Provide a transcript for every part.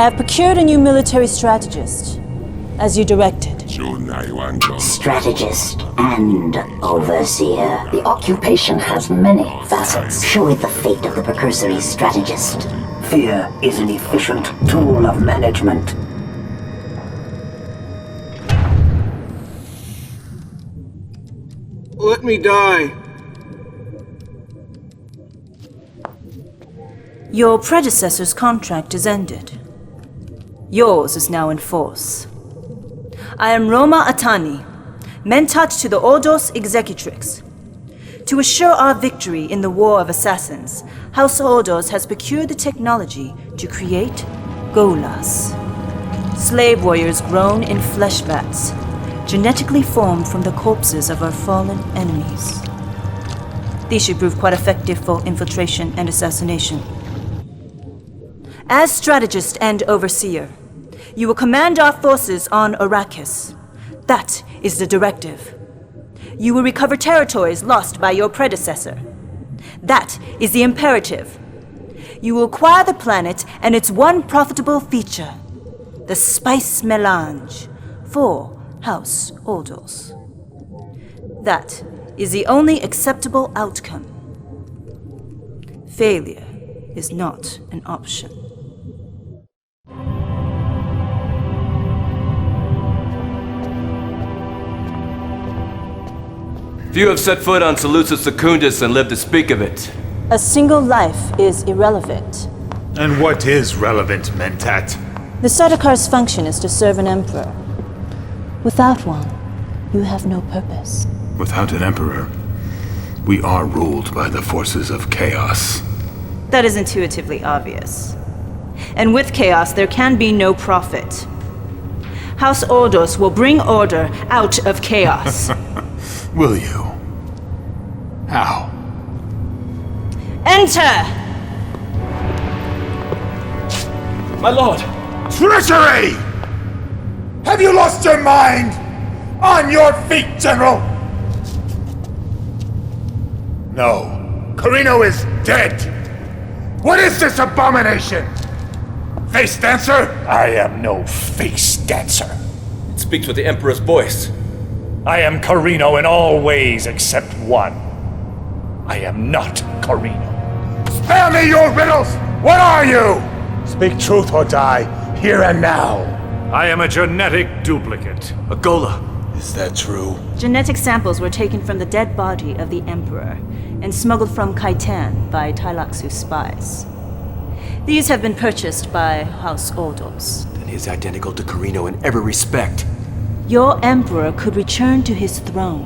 I have procured a new military strategist, as you directed. Strategist and overseer. The occupation has many facets. Show it the fate of the precursory strategist. Fear is an efficient tool of management. Let me die. Your predecessor's contract is ended. Yours is now in force. I am Roma Atani, Mentat to the Ordos Executrix. To assure our victory in the War of Assassins, House Ordos has procured the technology to create Gholas. Slave warriors grown in flesh vats, genetically formed from the corpses of our fallen enemies. These should prove quite effective for infiltration and assassination. As strategist and overseer, you will command our forces on Arrakis. That is the directive. You will recover territories lost by your predecessor. That is the imperative. You will acquire the planet and its one profitable feature, the spice melange, for House Ordos. That is the only acceptable outcome. Failure is not an option. Few have set foot on Seleucus Secundus and lived to speak of it. A single life is irrelevant. And what is relevant, Mentat? The Sardaukar's function is to serve an emperor. Without one, you have no purpose. Without an emperor, we are ruled by the forces of chaos. That is intuitively obvious. And with chaos, there can be no profit. House Ordos will bring order out of chaos. Will you? How? Enter! My lord! Treachery! Have you lost your mind? On your feet, General! No. Carino is dead! What is this abomination? Face dancer? I am no face dancer. It speaks with the Emperor's voice. I am Carino in all ways except one. I am not Carino. Spare me your riddles! What are you? Speak truth or die, here and now. I am a genetic duplicate. A Ghola. Is that true? Genetic samples were taken from the dead body of the Emperor and smuggled from Kaitan by Tailaxu's spies. These have been purchased by House Ordos. Then he is identical to Carino in every respect. Your Emperor could return to his throne.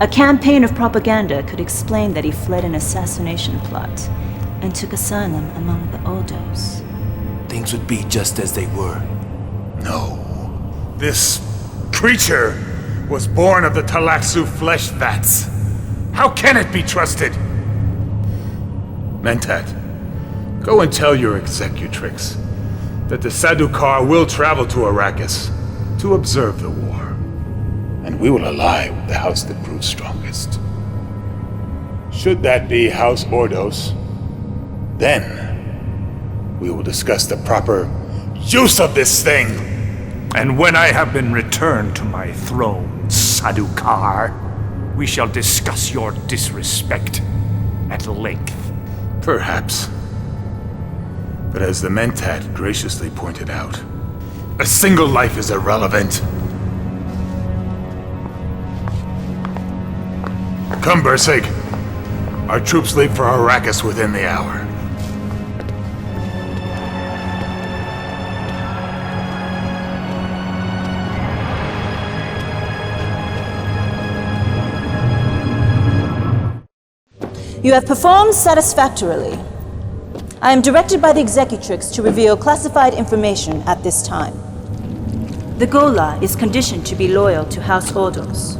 A campaign of propaganda could explain that he fled an assassination plot and took asylum among the Ordos. Things would be just as they were. No. This creature was born of the Tailaxu flesh vats. How can it be trusted? Mentat, go and tell your executrix that the Sardaukar will travel to Arrakis to observe the war, and we will ally with the house that proves strongest. Should that be House Ordos, then we will discuss the proper use of this thing. And when I have been returned to my throne, Sardaukar, we shall discuss your disrespect at length. Perhaps. But as the Mentat graciously pointed out, a single life is irrelevant. Come, Bursig. Our troops leave for Arrakis within the hour. You have performed satisfactorily. I am directed by the Executrix to reveal classified information at this time. The Ghola is conditioned to be loyal to House Ordos.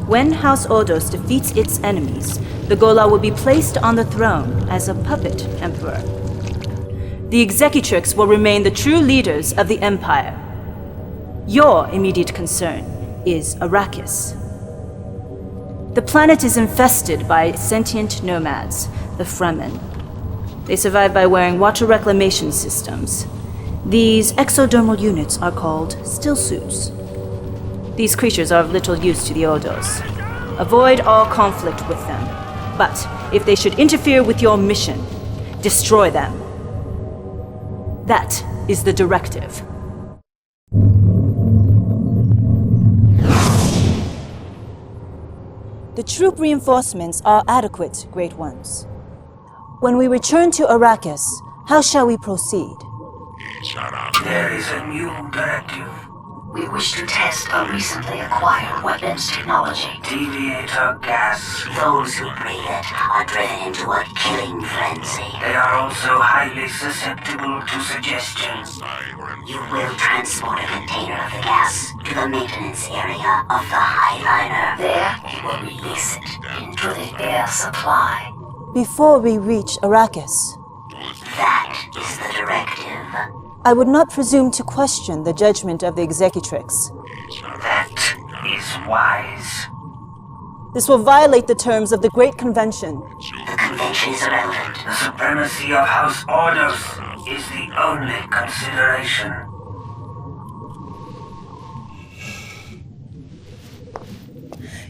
When House Ordos defeats its enemies, the Ghola will be placed on the throne as a puppet emperor. The Executrix will remain the true leaders of the Empire. Your immediate concern is Arrakis. The planet is infested by sentient nomads, the Fremen. They survive by wearing water reclamation systems These exodermal units are called still suits. These creatures are of little use to the Ordos. Avoid all conflict with them. But if they should interfere with your mission, destroy them. That is the directive. The troop reinforcements are adequate, Great Ones. When we return to Arrakis, how shall we proceed? There is a new directive. We wish to test a recently acquired weapons technology. Deviator gas. Those who breathe it are driven into a killing frenzy. They are also highly susceptible to suggestions. You will transport a container of the gas to the maintenance area of the Highliner. There, you will release it into the air supply. Before we reach Arrakis, That is the directive. I would not presume to question the judgment of the Executrix. That is wise. This will violate the terms of the Great Convention. The convention is irrelevant. The supremacy of House Ordos is the only consideration.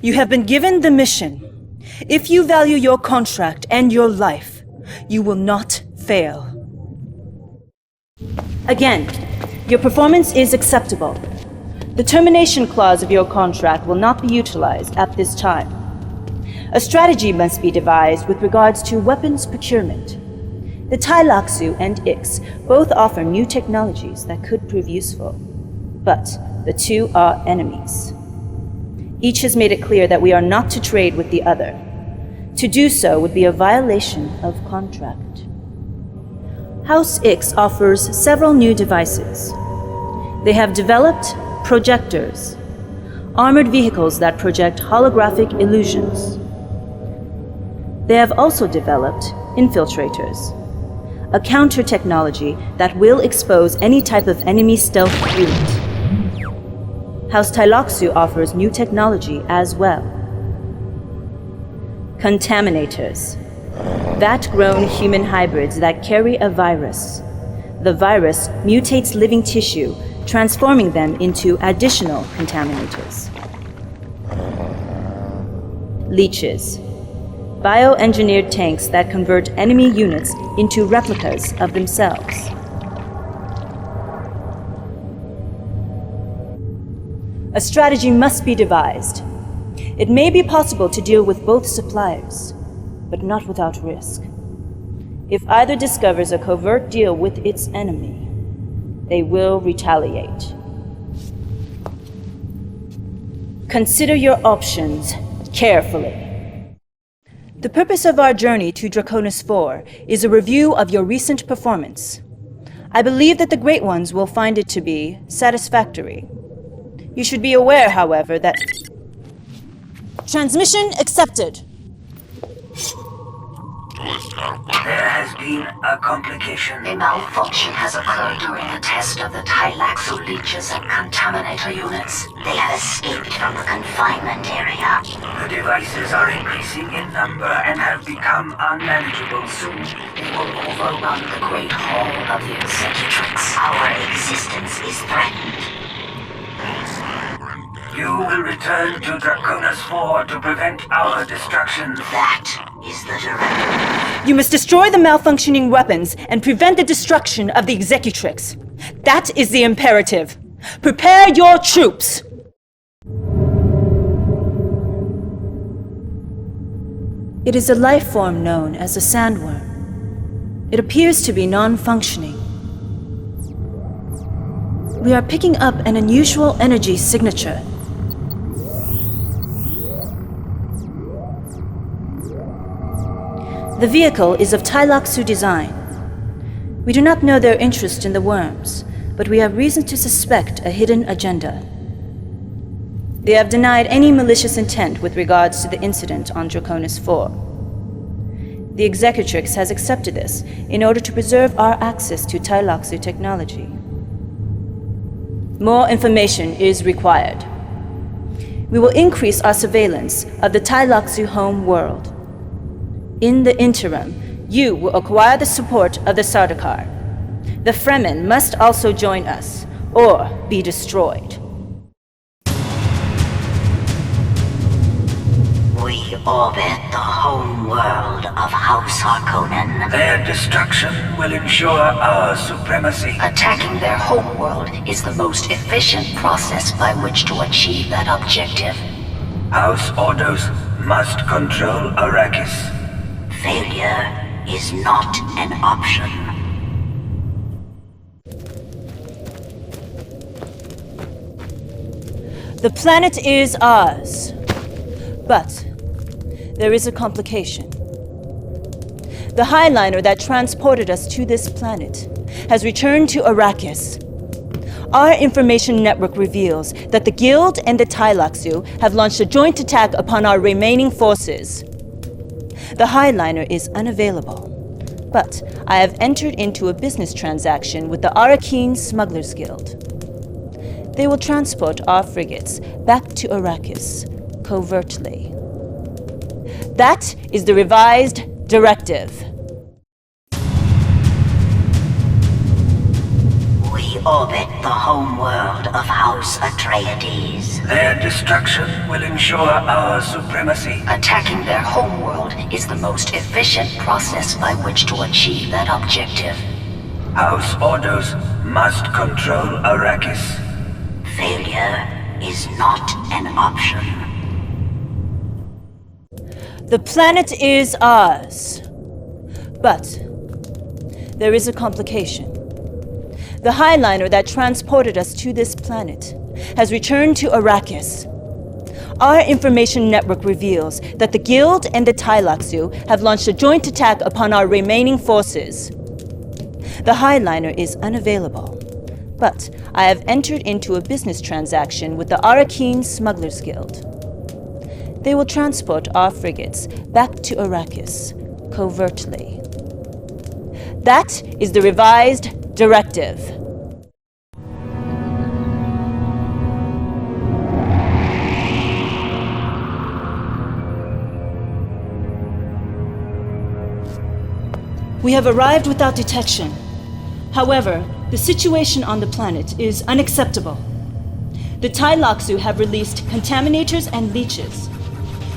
You have been given the mission. If you value your contract and your life, you will not fail. Again, your performance is acceptable. The termination clause of your contract will not be utilized at this time. A strategy must be devised with regards to weapons procurement. The Tailaxu and Ix both offer new technologies that could prove useful, but the two are enemies. Each has made it clear that we are not to trade with the other. To do so would be a violation of contract. House Ix offers several new devices. They have developed projectors, armored vehicles that project holographic illusions. They have also developed infiltrators, a counter technology that will expose any type of enemy stealth unit. House Tailaxu offers new technology as well. Contaminators, vat-grown human hybrids that carry a virus. The virus mutates living tissue, transforming them into additional contaminators. Leeches, bioengineered tanks that convert enemy units into replicas of themselves. A strategy must be devised. It may be possible to deal with both suppliers, but not without risk. If either discovers a covert deal with its enemy, they will retaliate. Consider your options carefully. The purpose of our journey to Draconis IV is a review of your recent performance. I believe that the Great Ones will find it to be satisfactory. You should be aware, however, that... Transmission accepted. There has been a complication. A malfunction has occurred during the test of the Tailaxu leeches and contaminator units. They have escaped from the confinement area. The devices are increasing in number and have become unmanageable soon. They will overrun the Great Hall of the Executrix. Our existence is threatened. You will return to Draconis IV to prevent our destruction. That is the directive. You must destroy the malfunctioning weapons and prevent the destruction of the Executrix. That is the imperative. Prepare your troops! It is a life form known as a sandworm. It appears to be non-functioning. We are picking up an unusual energy signature. The vehicle is of Tailaxu design. We do not know their interest in the worms, but we have reason to suspect a hidden agenda. They have denied any malicious intent with regards to the incident on Draconis IV. The Executrix has accepted this in order to preserve our access to Tailaxu technology. More information is required. We will increase our surveillance of the Tailaxu home world. In the interim, you will acquire the support of the Sardaukar. The Fremen must also join us, or be destroyed. We orbit the home world of House Harkonnen. Their destruction will ensure our supremacy. Attacking their home world is the most efficient process by which to achieve that objective. House Ordos must control Arrakis. Failure is not an option. The planet is ours. But there is a complication. The Highliner that transported us to this planet has returned to Arrakis. Our information network reveals that the Guild and the Tailaxu have launched a joint attack upon our remaining forces. The Highliner is unavailable, but I have entered into a business transaction with the Arrakeen Smugglers Guild. They will transport our frigates back to Arrakis covertly. That is the revised directive. We orbit the home world of House Atreides. Their destruction will ensure our supremacy. Attacking their home world is the most efficient process by which to achieve that objective. House Ordos must control Arrakis. Failure is not an option. The planet is ours. But there is a complication. The Highliner that transported us to this planet has returned to Arrakis. Our information network reveals that the Guild and the Tailaxu have launched a joint attack upon our remaining forces. The Highliner is unavailable, but I have entered into a business transaction with the Arrakeen Smugglers Guild. They will transport our frigates back to Arrakis covertly. That is the revised directive. We have arrived without detection. However, the situation on the planet is unacceptable. The Tailaxu have released contaminators and leeches.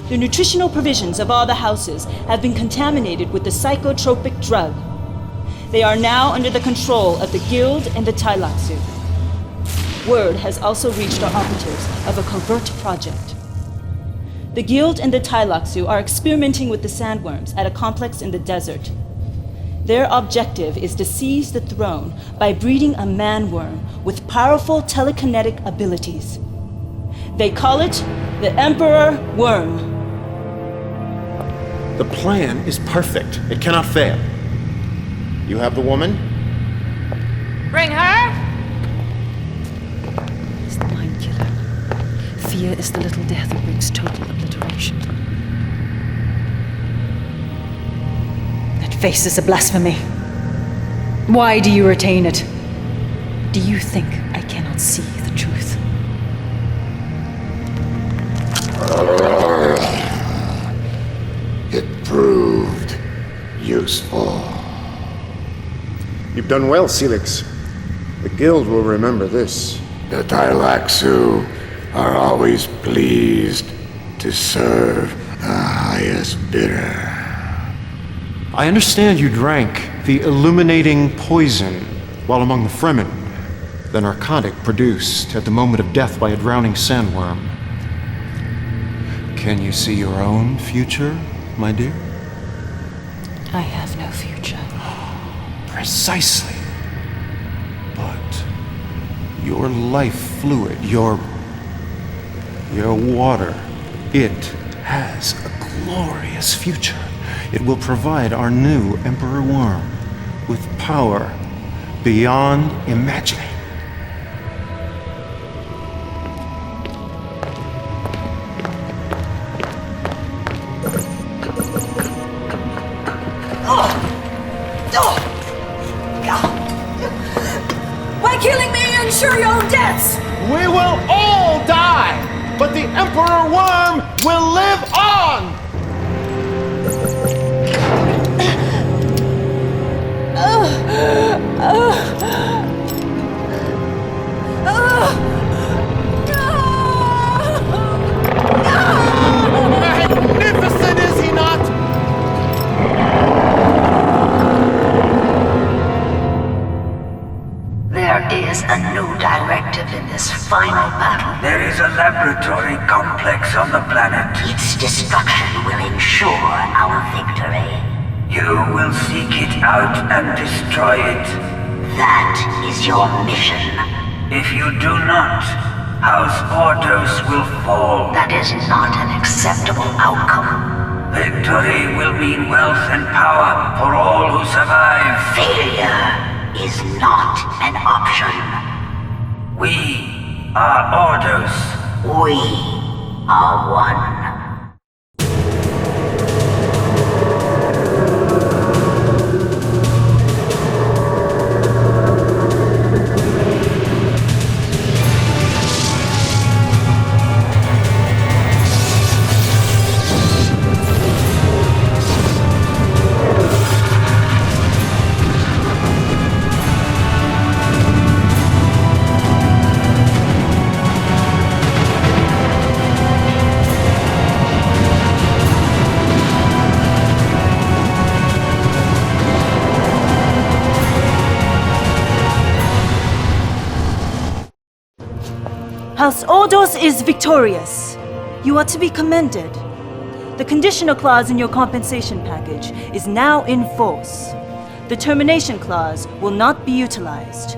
The nutritional provisions of all the houses have been contaminated with the psychotropic drug. They are now under the control of the Guild and the Tailaxu. Word has also reached our operatives of a covert project. The Guild and the Tailaxu are experimenting with the sandworms at a complex in the desert. Their objective is to seize the throne by breeding a man-worm with powerful telekinetic abilities. They call it the Emperor Worm. The plan is perfect. It cannot fail. You have the woman? Bring her! Is the mind killer. Fear is the little death that brings total obliteration. That face is a blasphemy. Why do you retain it? Do you think I cannot see the truth? It proved useful. You've done well, Celix. The Guild will remember this. The Tailaxu are always pleased to serve the highest bidder. I understand you drank the illuminating poison while among the Fremen, the narcotic produced at the moment of death by a drowning sandworm. Can you see your own future, my dear? I have no future. Precisely. But your life fluid, your water, it has a glorious future. It will provide our new Emperor Worm with power beyond imagining. By killing me, you ensure your own deaths! We will all die, but the Emperor Worm will live on! Magnificent, is he not? There is a new directive in this final battle. There is a laboratory complex on the planet. Its destruction will ensure our victory. You will seek it out and destroy it. That is your mission. If you do not, House Ordos will fall. That is not an acceptable outcome. Victory will mean wealth and power for all who survive. Failure is not an option. We are Ordos. We are one. House Ordos is victorious. You are to be commended. The conditional clause in your compensation package is now in force. The termination clause will not be utilized.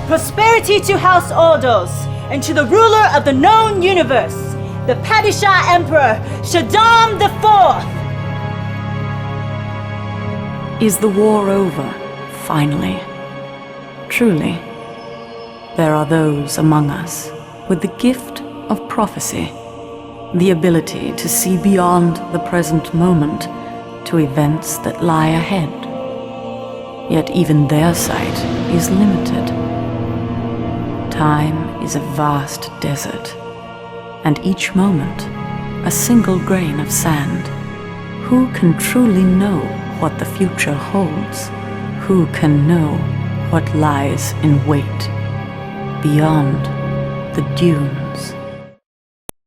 Prosperity to House Ordos and to the ruler of the known universe, the Padishah Emperor, Shaddam IV! Is the war over, finally? Truly? There are those among us with the gift of prophecy, the ability to see beyond the present moment to events that lie ahead. Yet even their sight is limited. Time is a vast desert, and each moment a single grain of sand. Who can truly know what the future holds? Who can know what lies in wait beyond the Dune?